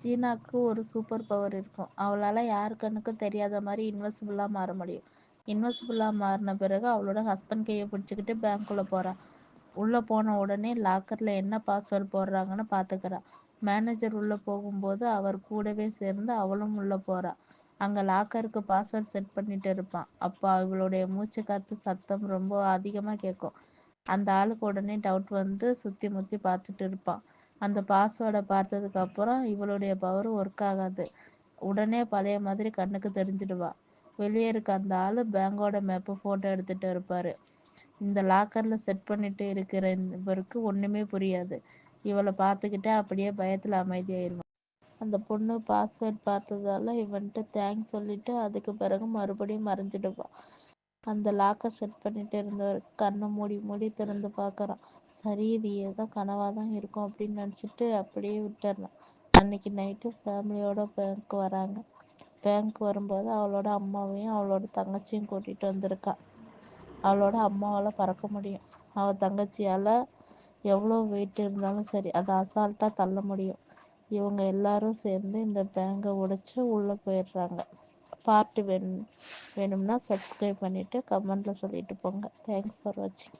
ஜீனாக்கு ஒரு super power இருக்கும். அவளால் யாரு கண்ணுக்கும் தெரியாத மாதிரி இன்வெசிபிளாக மாற முடியும். இன்வெசிபிளாக மாறின பிறகு அவளோட ஹஸ்பண்ட் கையை பிடிச்சிக்கிட்டு பேங்க்குள்ளே போகிறான். உள்ளே போன உடனே லாக்கரில் என்ன பாஸ்வேர்டு போடுறாங்கன்னு பார்த்துக்கிறா. மேனேஜர் உள்ளே போகும்போது அவர் கூடவே சேர்ந்து அவளும் உள்ளே போகிறா. அங்கே லாக்கருக்கு பாஸ்வேர்ட் செட் பண்ணிட்டு இருப்பான். அப்போ அவளுடைய மூச்சு காற்று சத்தம் ரொம்ப அதிகமாக கேட்கும். அந்த ஆளுக்கு உடனே டவுட் வந்து சுற்றி முற்றி பார்த்துட்டு இருப்பான். அந்த பாஸ்வேர்டை பார்த்ததுக்கு அப்புறம் இவளுடைய பவர் ஒர்க் ஆகாது. உடனே பழைய மாதிரி கண்ணுக்கு தெரிஞ்சிடுவா. வெளியே இருக்க அந்த ஆள் பேங்கோட மேப்பு ஃபோட்டோ எடுத்துகிட்டு இருப்பார். இந்த லாக்கரில் செட் பண்ணிட்டு இருக்கிற இவருக்கு ஒன்றுமே புரியாது. இவளை பார்த்துக்கிட்டே அப்படியே பயத்தில் அமைதியாயிருவான். அந்த பொண்ணு பாஸ்வேர்ட் பார்த்ததால இவன்ட்டு தேங்க்ஸ் சொல்லிட்டு அதுக்கு பிறகு மறுபடியும் மறைஞ்சிடுவான். அந்த லாக்கர் செட் பண்ணிட்டு இருந்தவருக்கு கண்ணை மூடி மூடி திறந்து பார்க்குறான். சரி, இது ஏதோ கனவாக தான் இருக்கும் அப்படின்னு நினச்சிட்டு அப்படியே விட்டுறான். அன்னைக்கு நைட்டு ஃபேமிலியோட பேங்க் வராங்க. பேங்க் வரும்போது அவளோட அம்மாவையும் அவளோட தங்கச்சியும் கூட்டிகிட்டு வந்திருக்கா. அவளோட அம்மாவால் பறக்க முடியும். அவள் தங்கச்சியால் எவ்வளோ வெயிட் இருந்தாலும் சரி அதை அசால்ட்டாக தள்ள முடியும். இவங்க எல்லாரும் சேர்ந்து இந்த பேங்கை உடைச்சு உள்ளே போயிடுறாங்க. பார்ட் வேணும்னா சப்ஸ்கிரைப் பண்ணிவிட்டு கமெண்டில் சொல்லிட்டு போங்க. தேங்க்ஸ் ஃபார் வாட்சிங்.